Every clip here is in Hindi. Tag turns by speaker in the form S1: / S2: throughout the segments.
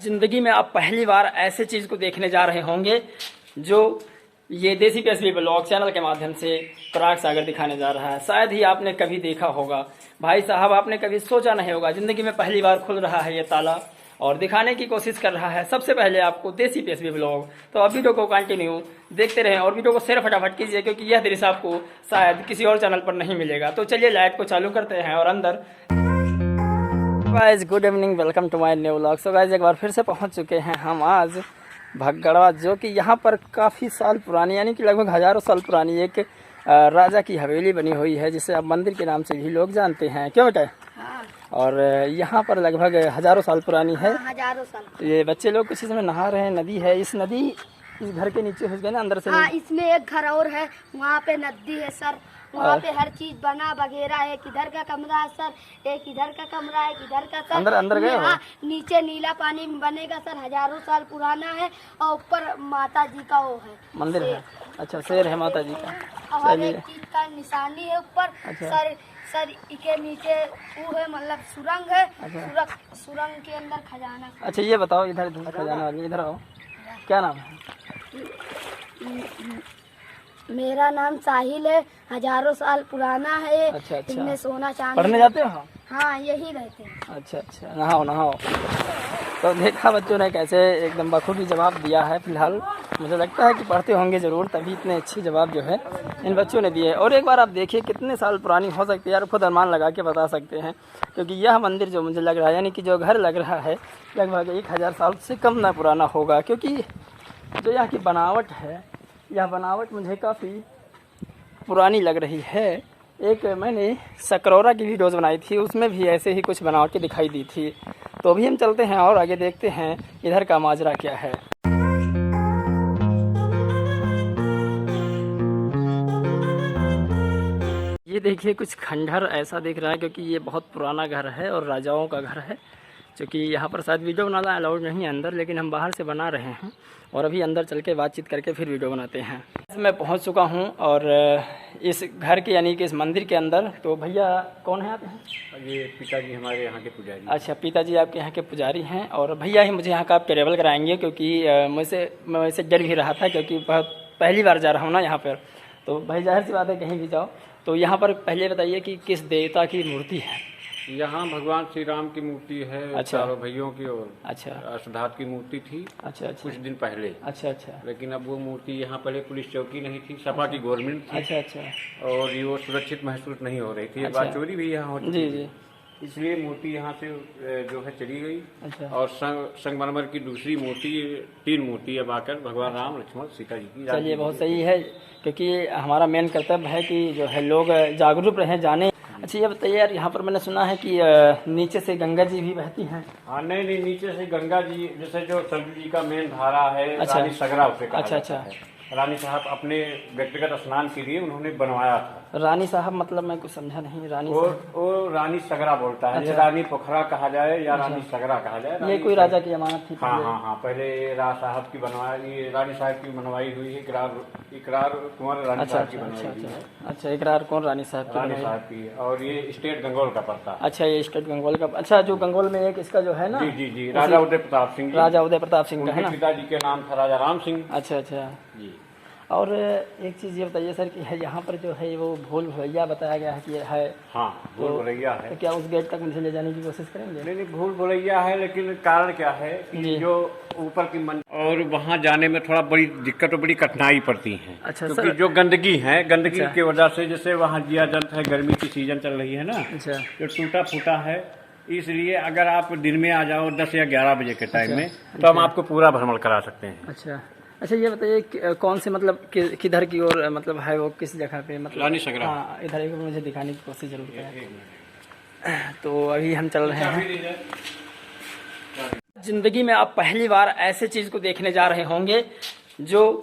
S1: जिंदगी में आप पहली बार ऐसे चीज़ को देखने जा रहे होंगे जो ये देसी पेशवी ब्लॉग चैनल के माध्यम से पराग सागर दिखाने जा रहा है। शायद ही आपने कभी देखा होगा। भाई साहब, आपने कभी सोचा नहीं होगा, जिंदगी में पहली बार खुल रहा है ये ताला और दिखाने की कोशिश कर रहा है सबसे पहले आपको देसी पेशवी ब्लॉग। तो अब वीडियो को कंटिन्यू देखते रहें और वीडियो को शेयर फटाफट कीजिए, क्योंकि यह दृश्य आपको शायद किसी और चैनल पर नहीं मिलेगा। तो चलिए लाइट को चालू करते हैं और अंदर। Guys good evening, welcome to my new vlog. So guys एक बार फिर से पहुंच चुके हैं हम आज भगगड़वा, जो कि यहाँ पर काफ़ी साल पुरानी, यानी कि लगभग हज़ारों साल पुरानी एक राजा की हवेली बनी हुई है, जिसे अब मंदिर के नाम से भी लोग जानते हैं। क्यों बेटा?
S2: हाँ।
S1: और यहाँ पर लगभग हज़ारों साल पुरानी है।
S2: हाँ, हज़ारों साल।
S1: ये बच्चे लोग कुछ इसमें नहा रहे हैं। नदी है, इस नदी इस घर के नीचे घुस गए ना अंदर से।
S2: हाँ, इसमें एक घर और है, वहाँ पे नदी है सर। वहाँ पे हर चीज बना वगैरह है। इधर का कमरा है सर, एक इधर का कमरा है, इधर का सर।
S1: अंदर गए हो?
S2: नीचे नीला पानी बनेगा सर, हज़ारों साल पुराना है। और ऊपर माता जी का वो है,
S1: मंदिर है। अच्छा, शेर है माता जी का।
S2: और एक चीज का निशानी है ऊपर।
S1: अच्छा।
S2: सर के नीचे वो है, मतलब सुरंग है।
S1: अच्छा।
S2: सुरंग के अंदर खजाना।
S1: अच्छा, ये बताओ, इधर खजाना वाली, इधर आओ, क्या नाम है?
S2: मेरा नाम साहिल है, हज़ारों साल पुराना है।
S1: अच्छा।
S2: इनमें सोना चांदी।
S1: पढ़ने जाते हो?
S2: हाँ, यही रहते हैं।
S1: अच्छा, नहाओ। तो देखा बच्चों ने कैसे एकदम बखूबी जवाब दिया है। फिलहाल मुझे लगता है कि पढ़ते होंगे ज़रूर, तभी इतने अच्छे जवाब जो है इन बच्चों ने दिए। और एक बार आप देखिए कितने साल पुरानी हो सकती है यार, खुद अनुमान लगा के बता सकते हैं। क्योंकि यह मंदिर जो मुझे लग रहा है, यानी कि जो घर लग रहा है, लगभग 1000 साल से कम ना पुराना होगा। क्योंकि जो यहाँ की बनावट है, यह बनावट मुझे काफ़ी पुरानी लग रही है। एक मैंने सकरौरा की वीडियोज़ बनाई थी, उसमें भी ऐसे ही कुछ बनावटें दिखाई दी थी। तो अभी हम चलते हैं और आगे देखते हैं इधर का माजरा क्या है। ये देखिए कुछ खंडहर ऐसा दिख रहा है, क्योंकि ये बहुत पुराना घर है और राजाओं का घर है। क्योंकि यहाँ पर शायद वीडियो बनाना अलाउड नहीं है अंदर, लेकिन हम बाहर से बना रहे हैं और अभी अंदर चल के बातचीत करके फिर वीडियो बनाते हैं। मैं पहुँच चुका हूँ और इस घर के, यानी कि इस मंदिर के अंदर। तो भैया कौन है आप हैं?
S3: ये पिताजी हमारे यहाँ के पुजारी।
S1: अच्छा, पिताजी आपके यहाँ के पुजारी हैं। और भैया ही मुझे यहाँ का आप ट्रेवल कराएंगे, क्योंकि मैं वैसे डर भी रहा था, क्योंकि बहुत पहली बार जा रहा हूँ ना यहाँ पर। तो भाई जाहिर सी बात है, कहीं भी जाओ तो यहाँ पर पहले बताइए कि किस देवता की मूर्ति है?
S3: यहाँ भगवान श्री राम की मूर्ति है।
S1: अच्छा।
S3: चारों भाइयों की। और
S1: अच्छा।
S3: अष्टधातु की मूर्ति थी।
S1: अच्छा।
S3: कुछ दिन पहले।
S1: अच्छा।
S3: लेकिन अब वो मूर्ति यहाँ पहले पुलिस चौकी नहीं थी, सपा की गवर्नमेंट थी।
S1: अच्छा।
S3: और ये वो सुरक्षित महसूस नहीं हो रही थी।
S1: अच्छा।
S3: बात चोरी भी यहाँ हो चुकी
S1: जी।
S3: इसलिए मूर्ति यहाँ से जो है चली गई।
S1: अच्छा।
S3: और संगमरमर की दूसरी मूर्ति, 3 मूर्ति अब आकर भगवान राम, लक्ष्मण, सीता जी की।
S1: चलिए, बहुत सही है, क्योंकि हमारा मेन कर्तव्य है कि जो है लोग जागरूक रहें, जाने। अच्छा, ये बताइए यार, यहाँ पर मैंने सुना है कि नीचे से गंगा जी भी बहती हैं।
S3: हाँ, नहीं, नीचे से गंगा जी, जैसे जो सरयू जी का मेन धारा है।
S1: अच्छा।
S3: रानी सगरा उसे कहा
S1: अच्छा।
S3: जाता है। रानी साहब अपने व्यक्तिगत स्नान के लिए उन्होंने बनवाया था।
S1: रानी साहब मतलब मैं कुछ समझा नहीं। रानी
S3: वो रानी सगरा बोलता है।
S1: अच्छा।
S3: रानी पोखरा कहा जाए या रानी सगरा कहा जाए।
S1: ये कोई राजा की अमानत थी?
S3: हाँ, पहले राज साहब की बनवाई, रानी साहब की बनवाई हुई है। इकरार कुंवर रानी साहब की बनवाई हुई है।
S1: अच्छा, इकरार कौन? रानी साहब
S3: की। और ये स्टेट गंगौल का पड़ता है।
S1: अच्छा, ये स्टेट गंगौल का। अच्छा, जो गंगौल में एक इसका जो है ना।
S3: जी, राजा उदय प्रताप सिंह।
S1: राजा उदय प्रताप सिंह का है ना।
S3: पिताजी के नाम था राजा राम सिंह।
S1: अच्छा
S3: जी।
S1: और एक चीज़ ये बताइए सर कि यहाँ पर जो है वो भूल भुलैया बताया गया है कि है।
S3: हाँ, भूल भुलैया है।
S1: तो क्या उस गेट तक मुझे ले जाने की कोशिश करेंगे?
S3: नहीं, भूल भुलैया है, लेकिन कारण क्या है कि जो ऊपर की और वहाँ जाने में थोड़ा बड़ी दिक्कत और बड़ी कठिनाई पड़ती है।
S1: अच्छा,
S3: क्योंकि जो गंदगी है, गंदगी
S1: अच्छा।
S3: की वजह से, जैसे वहाँ जिया जंत है, गर्मी की सीजन चल रही है ना।
S1: अच्छा।
S3: जो टूटा फूटा है, इसलिए अगर आप दिन में आ जाओ 10 या 11 बजे के टाइम में, तो हम आपको पूरा भ्रमण करा सकते हैं।
S1: अच्छा, ये बताइए कौन से, मतलब किधर की ओर मतलब है वो, किस जगह पे? मतलब
S3: रानी सगरा।
S1: हाँ, इधर एक मुझे दिखाने की कोशिश जरूर करें। तो अभी हम चल रहे हैं। जिंदगी में आप पहली बार ऐसे चीज़ को देखने जा रहे होंगे जो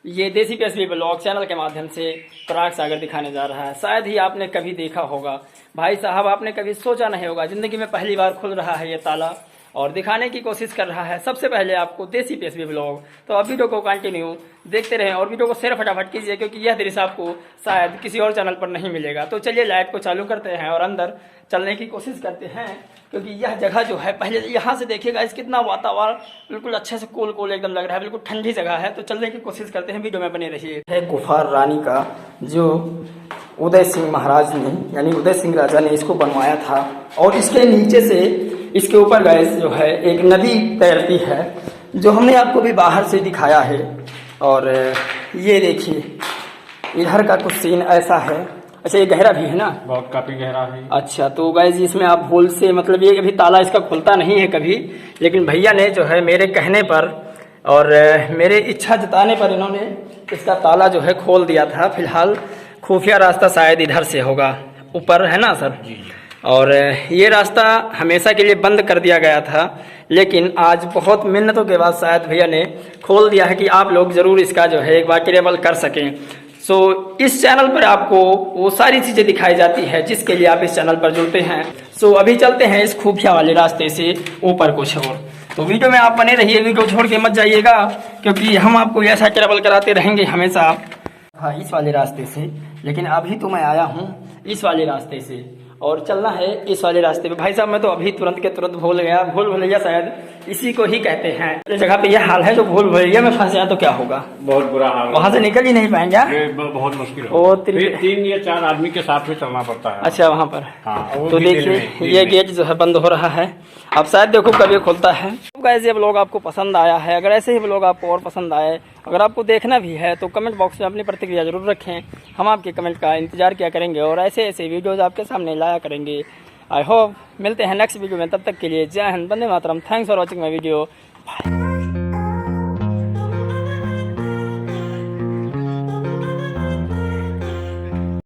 S1: ये देसी पेशवी ब्लॉग चैनल के माध्यम से पराग सागर दिखाने जा रहा है। शायद ही आपने कभी देखा होगा। भाई साहब, आपने कभी सोचा नहीं होगा, जिंदगी में पहली बार खुल रहा है ये ताला और दिखाने की कोशिश कर रहा है सबसे पहले आपको देसी पेशवी ब्लॉग। तो अब वीडियो को कंटिन्यू देखते रहें और वीडियो को शेयर फटाफट कीजिए, क्योंकि यह दृश्य आपको शायद किसी और चैनल पर नहीं मिलेगा। तो चलिए लाइट को चालू करते हैं और अंदर चलने की कोशिश करते हैं। क्योंकि यह जगह जो है पहले यहाँ से देखिएगा इस कितना वातावरण बिल्कुल अच्छे से कूल कूल एकदम लग रहा है, बिल्कुल ठंडी जगह है। तो चलने की कोशिश करते हैं, वीडियो में बने रहिए। है गुफा रानी का जो उदय सिंह महाराज ने यानी उदय सिंह राजा ने इसको बनवाया था। और इसके नीचे से इसके ऊपर गैस जो है एक नदी तैरती है जो हमने आपको भी बाहर से दिखाया है। और ये देखिए इधर का कुछ सीन ऐसा है। अच्छा ये गहरा भी है ना,
S3: बहुत काफी गहरा है।
S1: अच्छा तो गाइस इसमें आप होल से मतलब ये कभी ताला इसका खुलता नहीं है कभी, लेकिन भैया ने जो है मेरे कहने पर और मेरे इच्छा जताने पर इन्होंने इसका ताला जो है खोल दिया था। फिलहाल खुफिया रास्ता शायद इधर से होगा, ऊपर है ना सर जी। और ये रास्ता हमेशा के लिए बंद कर दिया गया था, लेकिन आज बहुत मिन्नतों के बाद शायद भैया ने खोल दिया है कि आप लोग ज़रूर इसका जो है एक बार ट्रेवल कर सकें। सो इस चैनल पर आपको वो सारी चीज़ें दिखाई जाती है जिसके लिए आप इस चैनल पर जुड़ते हैं। सो अभी चलते हैं इस खुफिया वाले रास्ते से ऊपर कुछ और। तो वीडियो में आप बने रहिए, वीडियो छोड़ के मत जाइएगा क्योंकि हम आपको ऐसा ट्रेवल कराते रहेंगे हमेशा। हाँ इस वाले रास्ते से, लेकिन अभी तो मैं आया हूँ इस वाले रास्ते से और चलना है इस वाले रास्ते पे। भाई साहब मैं तो अभी तुरंत के तुरंत भूल गया, भूल भुलैया शायद इसी को ही कहते हैं। इस जगह पे यह हाल है जो भूल भुलैया में फंस जाए तो क्या होगा,
S3: बहुत बुरा हाल,
S1: वहाँ से निकल ही नहीं पाएंगे।
S3: बहुत मुश्किल
S1: ओ
S3: है, 3 या 4 आदमी के साथ में चलना पड़ता है।
S1: अच्छा वहाँ पर
S3: हाँ,
S1: तो देखिए ये गेट जो है बंद हो रहा है, अब शायद देखो कभी खुलता है। गाइस ये ब्लॉग आपको पसंद आया है, अगर ऐसे ही ब्लॉग आपको और पसंद आए, अगर आपको देखना भी है तो कमेंट बॉक्स में अपनी प्रतिक्रिया जरूर रखें। हम आपके कमेंट का इंतजार किया करेंगे और ऐसे ऐसे वीडियोज़ आपके सामने लाया करेंगे। आई होप मिलते हैं नेक्स्ट वीडियो में, तब तक के लिए जय हिंद, वंदे मातरम। Thanks for watching my video. Bye.